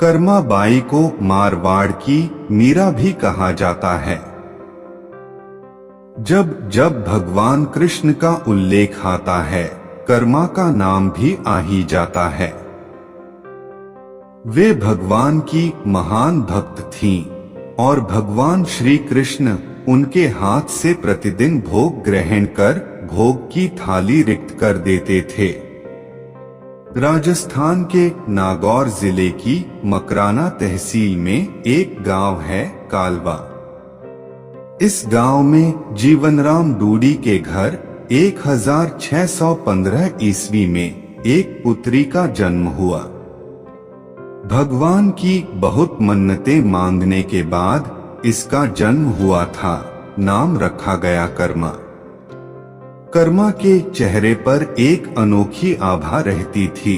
Karma by को मारवाड़ की मीरा भी कहा जाता है। जब जब भगवान कृष्ण का उल्लेख आता है, कर्मा का नाम भी आ ही जाता है। वे भगवान की महान भक्त थीं और भगवान श्री कृष्ण उनके हाथ से प्रतिदिन भोग ग्रहण कर भोग की थाली रिक्त कर देते थे। राजस्थान के नागौर जिले की मकराना तहसील में एक गांव है कालवा। इस गांव में जीवनराम डूडी के घर 1615 ईस्वी में एक पुत्री का जन्म हुआ। भगवान की बहुत मन्नतें मांगने के बाद इसका जन्म हुआ था। नाम रखा गया कर्मा। कर्मा के चेहरे पर एक अनोखी आभा रहती थी।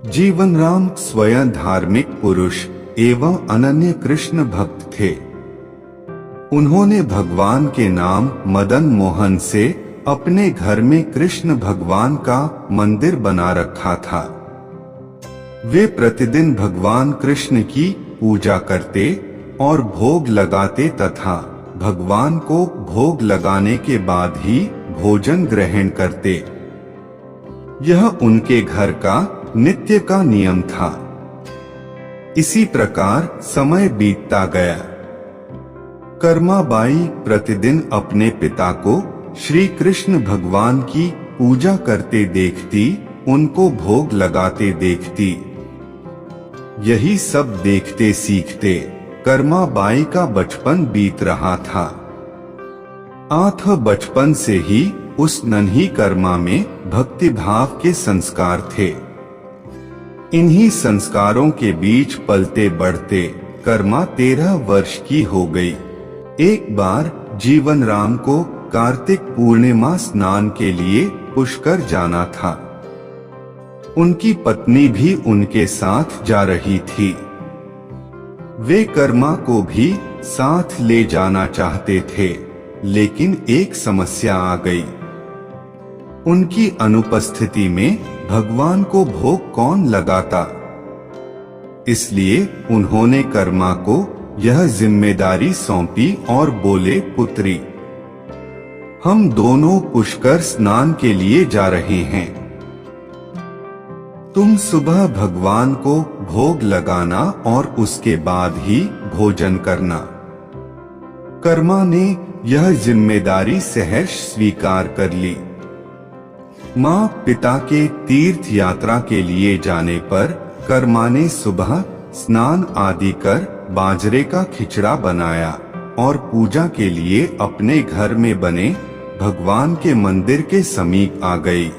जीवनराम स्वयं धार्मिक पुरुष एवं अनन्य कृष्ण भक्त थे। उन्होंने भगवान के नाम मदन मोहन से अपने घर में कृष्ण भगवान का मंदिर बना रखा था। वे प्रतिदिन भगवान कृष्ण की पूजा करते और भोग लगाते तथा भगवान को भोग लगाने के बाद ही भोजन ग्रहण करते। यह उनके घर का नित्य का नियम था। इसी प्रकार समय बीतता गया। कर्मा बाई प्रतिदिन अपने पिता को श्री कृष्ण भगवान की पूजा करते देखती, उनको भोग लगाते देखती। यही सब देखते सीखते कर्मा बाई का बचपन बीत रहा था। आठ बचपन से ही उस नन्ही कर्मा में भक्ति भाव के संस्कार थे। इन्हीं संस्कारों के बीच पलते बढ़ते कर्मा 13 वर्ष की हो गई। एक बार जीवनराम को कार्तिक पूर्णिमा स्नान के लिए पुष्कर जाना था। उनकी पत्नी भी उनके साथ जा रही थी। वे कर्मा को भी साथ ले जाना चाहते थे, लेकिन एक समस्या आ गई। उनकी अनुपस्थिति में भगवान को भोग कौन लगाता? इसलिए उन्होंने कर्मा को यह जिम्मेदारी सौंपी और बोले, पुत्री, हम दोनों पुष्कर स्नान के लिए जा रहे हैं। तुम सुबह भगवान को भोग लगाना और उसके बाद ही भोजन करना। कर्मा ने यह जिम्मेदारी सहर्ष स्वीकार कर ली। माँ पिता के तीर्थ यात्रा के लिए जाने पर कर्मा ने सुबह स्नान आदि कर बाजरे का खिचड़ा बनाया और पूजा के लिए अपने घर में बने भगवान के मंदिर के समीप आ गई।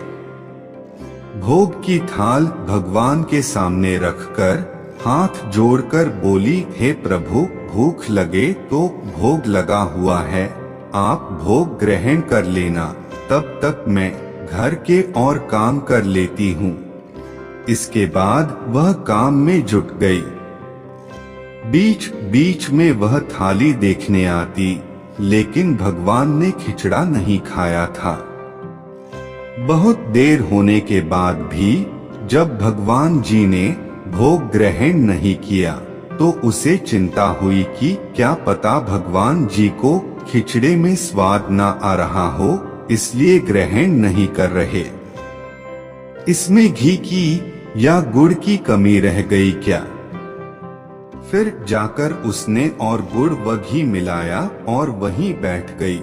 भोग की थाल भगवान के सामने रखकर हाथ जोड़कर बोली, हे प्रभु, भूख लगे तो भोग लगा हुआ है, आप भोग ग्रहण कर लेना, तब तक मैं घर के और काम कर लेती हूँ। इसके बाद वह काम में जुट गई। बीच बीच में वह थाली देखने आती, लेकिन भगवान ने खिचड़ा नहीं खाया था। बहुत देर होने के बाद भी जब भगवान जी ने भोग ग्रहण नहीं किया तो उसे चिंता हुई कि क्या पता भगवान जी को खिचड़े में स्वाद न आ रहा हो, इसलिए ग्रहण नहीं कर रहे। इसमें घी की या गुड़ की कमी रह गई क्या? फिर जाकर उसने और गुड़ व घी मिलाया और वहीं बैठ गई।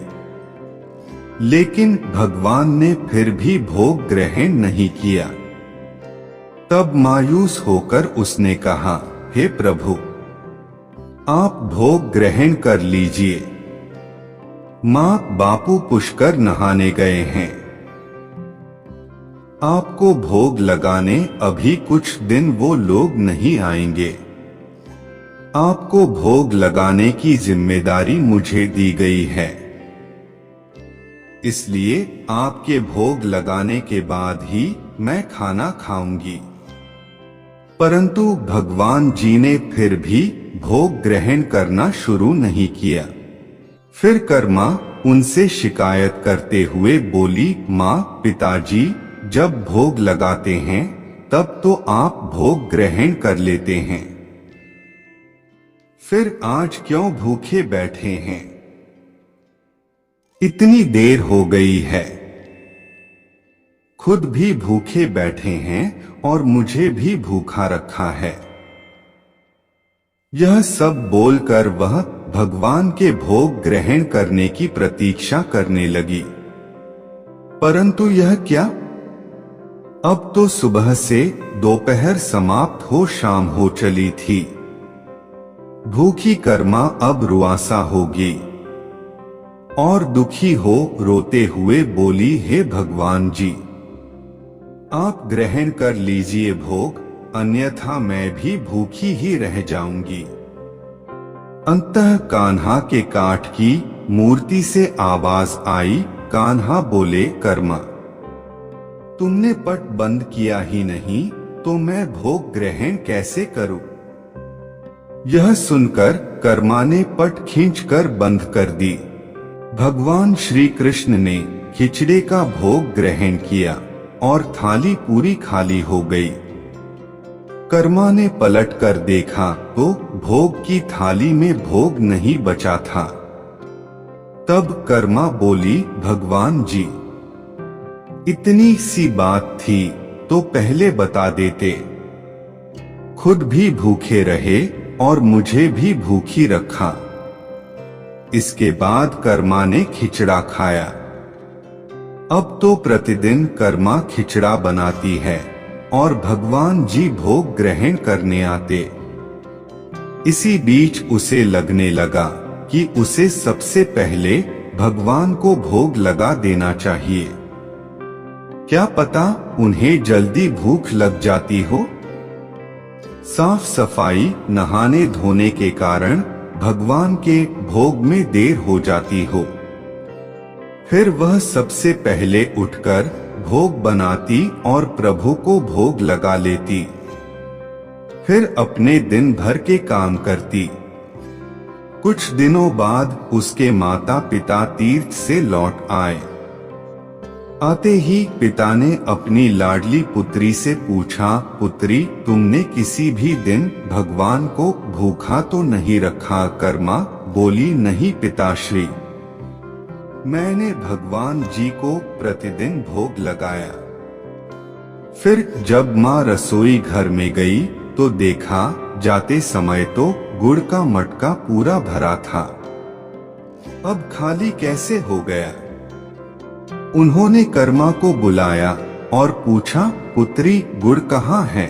लेकिन भगवान ने फिर भी भोग ग्रहण नहीं किया। तब मायूस होकर उसने कहा, हे प्रभु, आप भोग ग्रहण कर लीजिए। माँ बापू पुष्कर नहाने गए हैं। आपको भोग लगाने अभी कुछ दिन वो लोग नहीं आएंगे। आपको भोग लगाने की जिम्मेदारी मुझे दी गई है, इसलिए आपके भोग लगाने के बाद ही मैं खाना खाऊंगी। परंतु भगवान जी ने फिर भी भोग ग्रहण करना शुरू नहीं किया। फिर कर्मा उनसे शिकायत करते हुए बोली, माँ पिताजी जब भोग लगाते हैं तब तो आप भोग ग्रहण कर लेते हैं, फिर आज क्यों भूखे बैठे हैं? इतनी देर हो गई है, खुद भी भूखे बैठे हैं और मुझे भी भूखा रखा है। यह सब बोलकर वह भगवान के भोग ग्रहण करने की प्रतीक्षा करने लगी। परंतु यह क्या? अब तो सुबह से दोपहर समाप्त हो शाम हो चली थी। भूखी कर्मा अब रुआसा होगी और दुखी हो रोते हुए बोली, हे भगवान जी, आप ग्रहण कर लीजिए भोग, अन्यथा मैं भी भूखी ही रह जाऊंगी। अंततः कान्हा के काठ की मूर्ति से आवाज आई। कान्हा बोले, कर्मा, तुमने पट बंद किया ही नहीं तो मैं भोग ग्रहण कैसे करूं? यह सुनकर कर्मा ने पट खींचकर बंद कर दी। भगवान श्री कृष्ण ने खिचड़े का भोग ग्रहण किया और थाली पूरी खाली हो गई। कर्मा ने पलट कर देखा तो भोग की थाली में भोग नहीं बचा था। तब कर्मा बोली, भगवान जी, इतनी सी बात थी तो पहले बता देते, खुद भी भूखे रहे और मुझे भी भूखी रखा। इसके बाद कर्मा ने खिचड़ा खाया। अब तो प्रतिदिन कर्मा खिचड़ा बनाती है और भगवान जी भोग ग्रहण करने आते। इसी बीच उसे लगने लगा कि उसे सबसे पहले भगवान को भोग लगा देना चाहिए। क्या पता उन्हें जल्दी भूख लग जाती हो। साफ सफाई नहाने धोने के कारण भगवान के भोग में देर हो जाती हो। फिर वह सबसे पहले उठकर भोग बनाती और प्रभु को भोग लगा लेती। फिर अपने दिन भर के काम करती। कुछ दिनों बाद उसके माता पिता तीर्थ से लौट आए। आते ही पिता ने अपनी लाडली पुत्री से पूछा, पुत्री, तुमने किसी भी दिन भगवान को भूखा तो नहीं रखा? कर्मा बोली, नहीं पिताश्री, मैंने भगवान जी को प्रतिदिन भोग लगाया। फिर जब माँ रसोई घर में गई तो देखा जाते समय तो गुड़ का मटका पूरा भरा था, अब खाली कैसे हो गया? उन्होंने कर्मा को बुलाया और पूछा, पुत्री, गुड़ कहाँ है?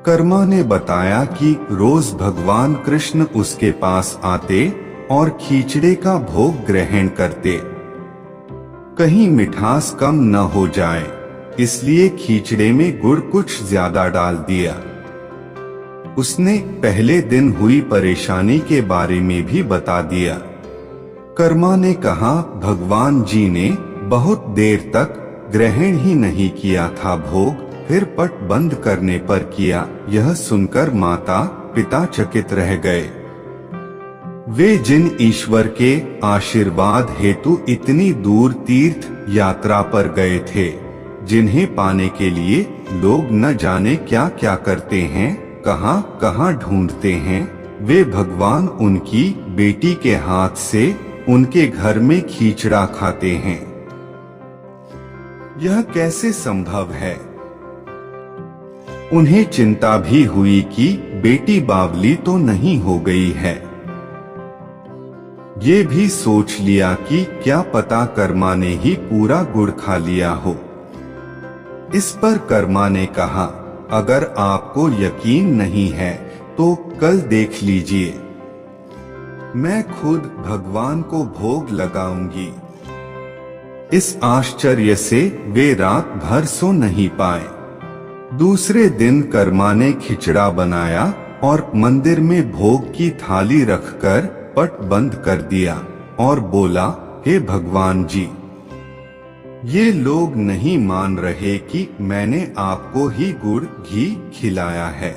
कर्मा ने बताया कि रोज भगवान कृष्ण उसके पास आते और खिचड़े का भोग ग्रहण करते। कहीं मिठास कम न हो जाए इसलिए खिचड़े में गुड़ कुछ ज्यादा डाल दिया। उसने पहले दिन हुई परेशानी के बारे में भी बता दिया। कर्मा ने कहा, भगवान जी ने बहुत देर तक ग्रहण ही नहीं किया था भोग, फिर पट बंद करने पर किया। यह सुनकर माता पिता चकित रह गए। वे जिन ईश्वर के आशीर्वाद हेतु इतनी दूर तीर्थ यात्रा पर गए थे, जिन्हें पाने के लिए लोग न जाने क्या क्या करते हैं, कहां कहां ढूंढते हैं, वे भगवान उनकी बेटी के हाथ से उनके घर में खिचड़ा खाते हैं। यह कैसे संभव है? उन्हें चिंता भी हुई कि बेटी बावली तो नहीं हो गई है। ये भी सोच लिया कि क्या पता कर्मा ने ही पूरा गुड़ खा लिया हो। इस पर कर्मा ने कहा, अगर आपको यकीन नहीं है तो कल देख लीजिए, मैं खुद भगवान को भोग लगाऊंगी। इस आश्चर्य से वे रात भर सो नहीं पाए। दूसरे दिन कर्मा ने खिचड़ा बनाया और मंदिर में भोग की थाली रखकर पट बंद कर दिया और बोला, हे भगवान जी, ये लोग नहीं मान रहे कि मैंने आपको ही गुड़ घी खिलाया है।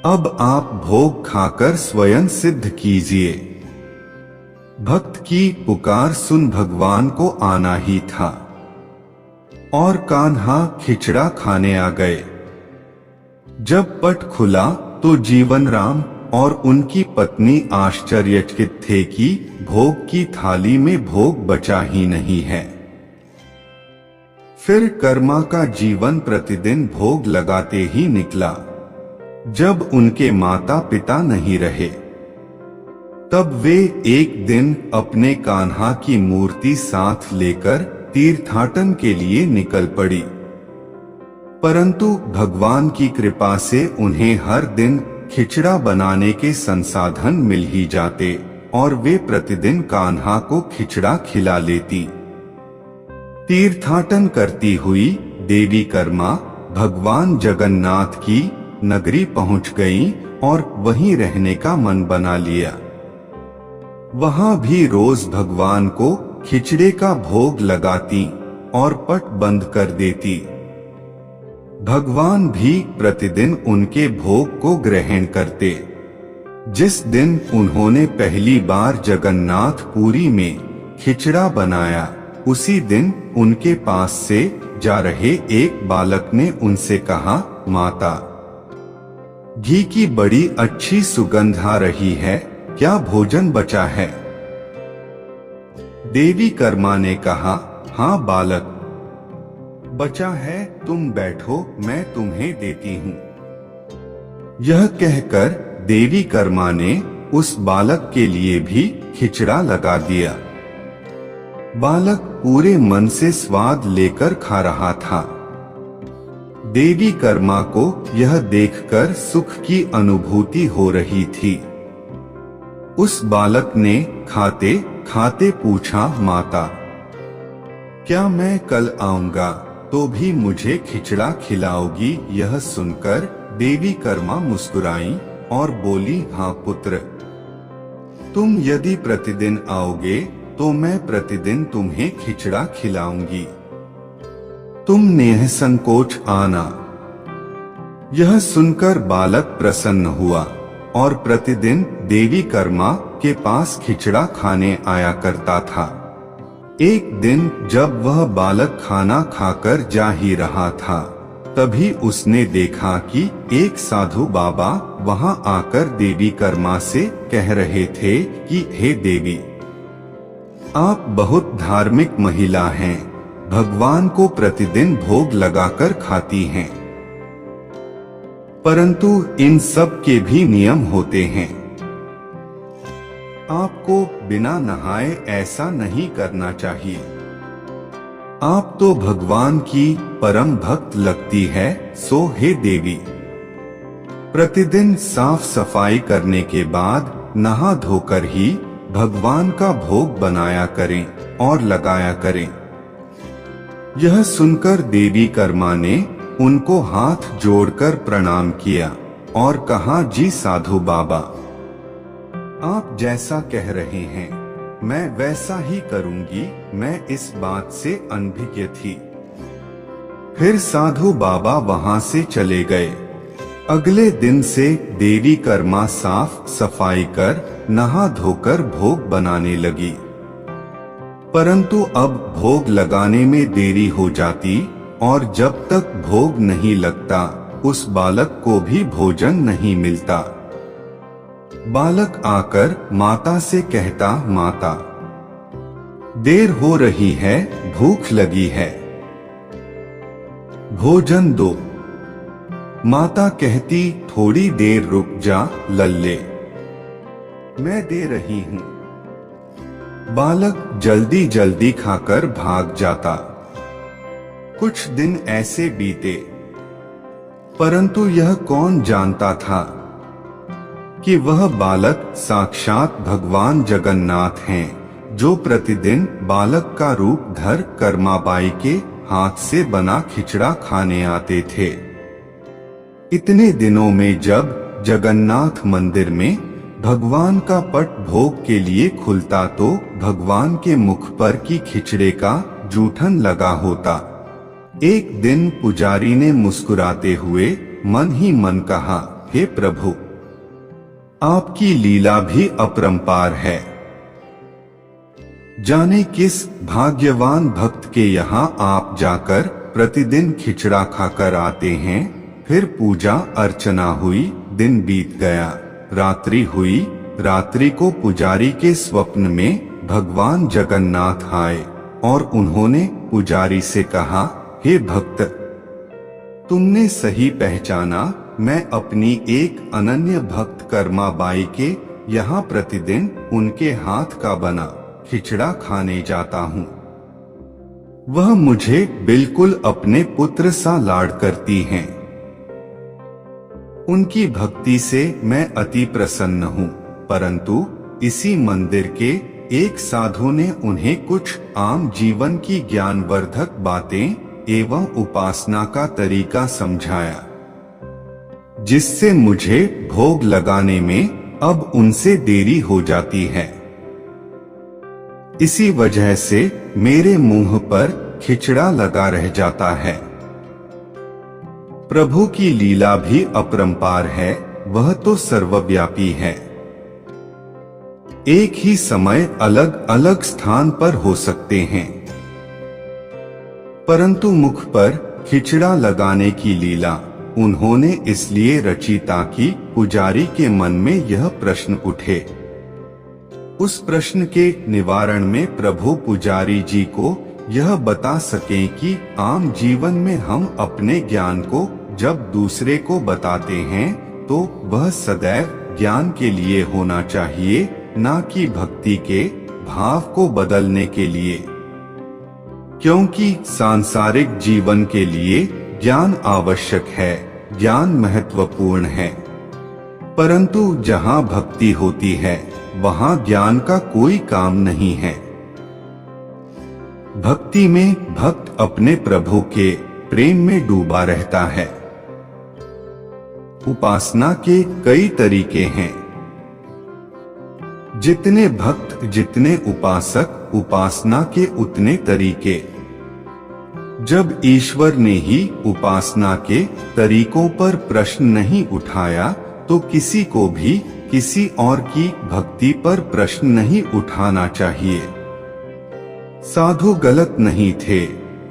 अब आप भोग खाकर स्वयं सिद्ध कीजिए। भक्त की पुकार सुन भगवान को आना ही था। और कान्हा खिचड़ा खाने आ गए। जब पट खुला तो जीवन राम और उनकी पत्नी आश्चर्यचकित थे कि भोग की थाली में भोग बचा ही नहीं है। फिर कर्मा का जीवन प्रतिदिन भोग लगाते ही निकला। जब उनके माता पिता नहीं रहे तब वे एक दिन अपने कान्हा की मूर्ति साथ लेकर तीर्थाटन के लिए निकल पड़ी। परंतु भगवान की कृपा से उन्हें हर दिन खिचड़ा बनाने के संसाधन मिल ही जाते और वे प्रतिदिन कान्हा को खिचड़ा खिला लेती। तीर्थाटन करती हुई देवी कर्मा भगवान जगन्नाथ की नगरी पहुंच गईं और वहीं रहने का मन बना लिया। वहां भी रोज भगवान को खिचड़े का भोग लगाती और पट बंद कर देती। भगवान भी प्रतिदिन उनके भोग को ग्रहण करते। जिस दिन उन्होंने पहली बार जगन्नाथपुरी में खिचड़ा बनाया, उसी दिन उनके पास से जा रहे एक बालक ने उनसे कहा, माता, घी की बड़ी अच्छी सुगंध आ रही है, क्या भोजन बचा है? देवी कर्मा ने कहा, हाँ बालक, बचा है, तुम बैठो, मैं तुम्हें देती हूँ। यह कहकर देवी कर्मा ने उस बालक के लिए भी खिचड़ा लगा दिया। बालक पूरे मन से स्वाद लेकर खा रहा था। देवी कर्मा को यह देखकर सुख की अनुभूति हो रही थी। उस बालक ने खाते खाते पूछा, माता, क्या मैं कल आऊंगा तो भी मुझे खिचड़ा खिलाओगी? यह सुनकर देवी कर्मा मुस्कुराई और बोली, हाँ पुत्र, तुम यदि प्रतिदिन आओगे तो मैं प्रतिदिन तुम्हें खिचड़ा खिलाऊंगी। तुम निसंकोच आना। यह सुनकर बालक प्रसन्न हुआ और प्रतिदिन देवी कर्मा के पास खिचड़ा खाने आया करता था। एक दिन जब वह बालक खाना खाकर जा ही रहा था, तभी उसने देखा कि एक साधु बाबा वहां आकर देवी कर्मा से कह रहे थे कि हे देवी, आप बहुत धार्मिक महिला हैं, भगवान को प्रतिदिन भोग लगाकर खाती हैं। परंतु इन सब के भी नियम होते हैं। आपको बिना नहाए ऐसा नहीं करना चाहिए। आप तो भगवान की परम भक्त लगती है, सो हे देवी, प्रतिदिन साफ सफाई करने के बाद नहा धोकर ही भगवान का भोग बनाया करें और लगाया करें। यह सुनकर देवी कर्मा ने उनको हाथ जोड़कर प्रणाम किया और कहा, जी साधु बाबा, आप जैसा कह रहे हैं मैं वैसा ही करूंगी, मैं इस बात से अनभिज्ञ थी। फिर साधु बाबा वहां से चले गए। अगले दिन से देवी कर्मा साफ सफाई कर नहा धोकर भोग बनाने लगी। परंतु अब भोग लगाने में देरी हो जाती और जब तक भोग नहीं लगता उस बालक को भी भोजन नहीं मिलता। बालक आकर माता से कहता, माता, देर हो रही है, भूख लगी है, भोजन दो। माता कहती, थोड़ी देर रुक जा लल्ले, मैं दे रही हूँ। बालक जल्दी जल्दी खाकर भाग जाता। कुछ दिन ऐसे बीते, परंतु यह कौन जानता था कि वह बालक साक्षात भगवान जगन्नाथ हैं, जो प्रतिदिन बालक का रूप धर कर्माबाई के हाथ से बना खिचड़ा खाने आते थे। इतने दिनों में जब जगन्नाथ मंदिर में भगवान का पट भोग के लिए खुलता तो भगवान के मुख पर की खिचड़े का जूठन लगा होता। एक दिन पुजारी ने मुस्कुराते हुए मन ही मन कहा, हे प्रभु, आपकी लीला भी अपरंपार है। जाने किस भाग्यवान भक्त के यहाँ आप जाकर प्रतिदिन खिचड़ा खाकर आते हैं। फिर पूजा अर्चना हुई, दिन बीत गया, रात्रि हुई। रात्रि को पुजारी के स्वप्न में भगवान जगन्नाथ आए और उन्होंने पुजारी से कहा, हे भक्त, तुमने सही पहचाना। मैं अपनी एक अनन्य भक्त कर्मा बाई के यहाँ प्रतिदिन उनके हाथ का बना खिचड़ा खाने जाता हूँ। वह मुझे बिल्कुल अपने पुत्र सा लाड करती हैं। उनकी भक्ति से मैं अति प्रसन्न हूँ। परंतु इसी मंदिर के एक साधु ने उन्हें कुछ आम जीवन की ज्ञानवर्धक बातें एवं उपासना का तरीका समझाया, जिससे मुझे भोग लगाने में अब उनसे देरी हो जाती है। इसी वजह से मेरे मुंह पर खिचड़ा लगा रह जाता है। प्रभु की लीला भी अपरंपार है, वह तो सर्वव्यापी है। एक ही समय अलग अलग स्थान पर हो सकते हैं, परंतु मुख पर खिचड़ा लगाने की लीला उन्होंने इसलिए रची ताकि पुजारी के मन में यह प्रश्न उठे। उस प्रश्न के निवारण में प्रभु पुजारी जी को यह बता सकें कि आम जीवन में हम अपने ज्ञान को जब दूसरे को बताते हैं तो वह सदैव ज्ञान के लिए होना चाहिए, ना कि भक्ति के भाव को बदलने के लिए। क्योंकि सांसारिक जीवन के लिए ज्ञान आवश्यक है, ज्ञान महत्वपूर्ण है, परंतु जहाँ भक्ति होती है वहाँ ज्ञान का कोई काम नहीं है। भक्ति में भक्त अपने प्रभु के प्रेम में डूबा रहता है। उपासना के कई तरीके हैं। जितने भक्त, जितने उपासक, उपासना के उतने तरीके। जब ईश्वर ने ही उपासना के तरीकों पर प्रश्न नहीं उठाया तो किसी को भी किसी और की भक्ति पर प्रश्न नहीं उठाना चाहिए। साधु गलत नहीं थे,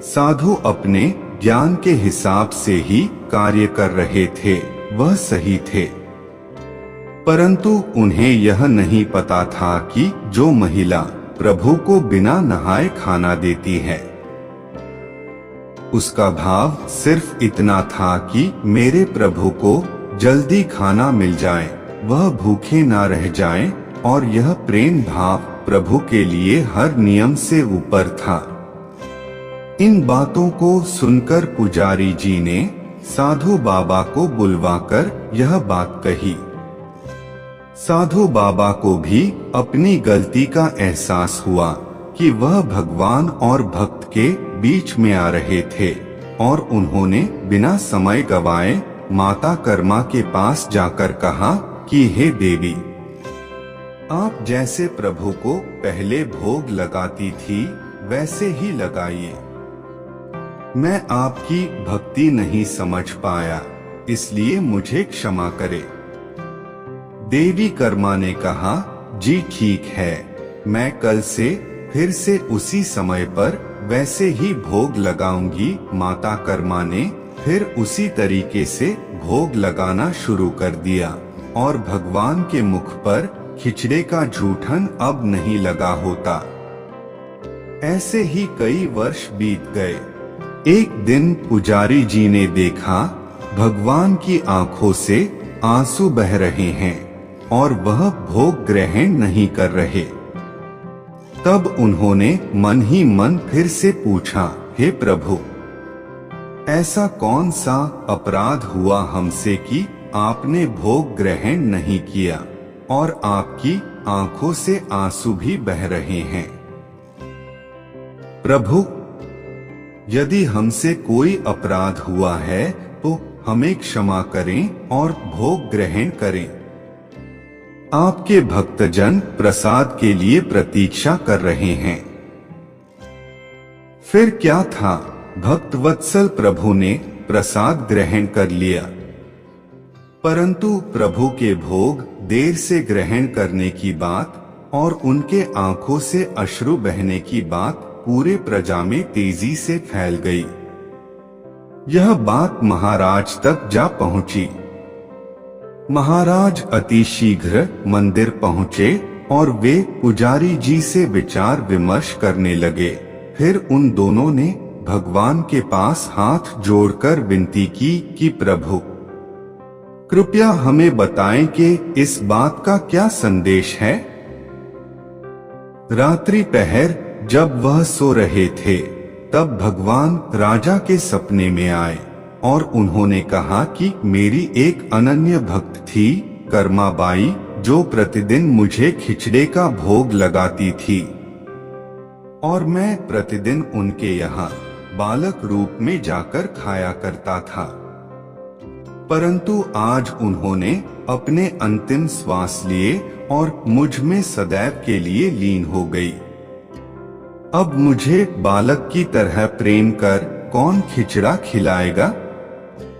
साधु अपने ज्ञान के हिसाब से ही कार्य कर रहे थे, वह सही थे। परंतु उन्हें यह नहीं पता था कि जो महिला प्रभु को बिना नहाए खाना देती है, उसका भाव सिर्फ इतना था कि मेरे प्रभु को जल्दी खाना मिल जाए, वह भूखे ना रह जाएं, और यह प्रेम भाव प्रभु के लिए हर नियम से ऊपर था। इन बातों को सुनकर पुजारी जी ने साधु बाबा को बुलवाकर यह बात कही। साधु बाबा को भी अपनी गलती का एहसास हुआ कि वह भगवान और भक्त के बीच में आ रहे थे, और उन्होंने बिना समय गवाए माता कर्मा के पास जाकर कहा कि हे देवी, आप जैसे प्रभु को पहले भोग लगाती थी वैसे ही लगाइए। मैं आपकी भक्ति नहीं समझ पाया, इसलिए मुझे क्षमा करे। देवी कर्मा ने कहा, जी ठीक है, मैं कल से फिर से उसी समय पर वैसे ही भोग लगाऊंगी। माता कर्मा ने फिर उसी तरीके से भोग लगाना शुरू कर दिया, और भगवान के मुख पर खिचड़े का जूठन अब नहीं लगा होता। ऐसे ही कई वर्ष बीत गए। एक दिन पुजारी जी ने देखा भगवान की आंखों से आंसू बह रहे हैं और वह भोग ग्रहण नहीं कर रहे। तब उन्होंने मन ही मन फिर से पूछा, हे प्रभु, ऐसा कौन सा अपराध हुआ हमसे कि आपने भोग ग्रहण नहीं किया और आपकी आंखों से आंसू भी बह रहे हैं। प्रभु, यदि हमसे कोई अपराध हुआ है तो हमें क्षमा करें और भोग ग्रहण करें। आपके भक्तजन प्रसाद के लिए प्रतीक्षा कर रहे हैं। फिर क्या था, भक्तवत्सल प्रभु ने प्रसाद ग्रहण कर लिया, परंतु प्रभु के भोग देर से ग्रहण करने की बात और उनके आंखों से अश्रु बहने की बात पूरे प्रजा में तेजी से फैल गई। यह बात महाराज तक जा पहुंची। महाराज अति शीघ्र मंदिर पहुंचे और वे पुजारी जी से विचार विमर्श करने लगे। फिर उन दोनों ने भगवान के पास हाथ जोड़कर विनती की कि प्रभु कृपया हमें बताएं कि इस बात का क्या संदेश है। रात्रि पहर जब वह सो रहे थे तब भगवान राजा के सपने में आए और उन्होंने कहा कि मेरी एक अनन्य भक्त थी कर्माबाई, जो प्रतिदिन मुझे खिचड़े का भोग लगाती थी और मैं प्रतिदिन उनके यहाँ बालक रूप में जाकर खाया करता था। परंतु आज उन्होंने अपने अंतिम श्वास लिए और मुझ में सदैव के लिए लीन हो गई। अब मुझे बालक की तरह प्रेम कर कौन खिचड़ा खिलाएगा।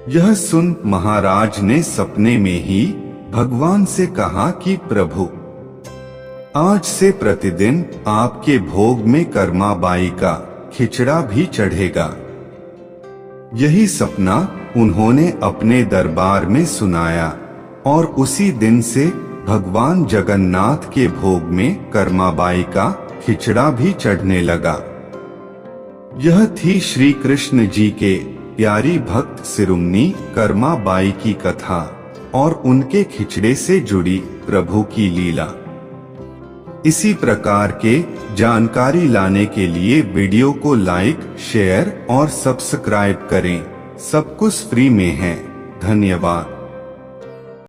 यह सुन महाराज ने सपने में ही भगवान से कहा कि प्रभु आज से प्रतिदिन आपके भोग में कर्माबाई का खिचड़ा भी चढ़ेगा। यही सपना उन्होंने अपने दरबार में सुनाया और उसी दिन से भगवान जगन्नाथ के भोग में कर्माबाई का खिचड़ा भी चढ़ने लगा। यह थी श्री कृष्ण जी के प्यारी भक्त सिरुमनी कर्माबाई की कथा और उनके खिचड़े से जुड़ी प्रभु की लीला। इसी प्रकार के जानकारी लाने के लिए वीडियो को लाइक, शेयर और सब्सक्राइब करें। सब कुछ फ्री में है। धन्यवाद।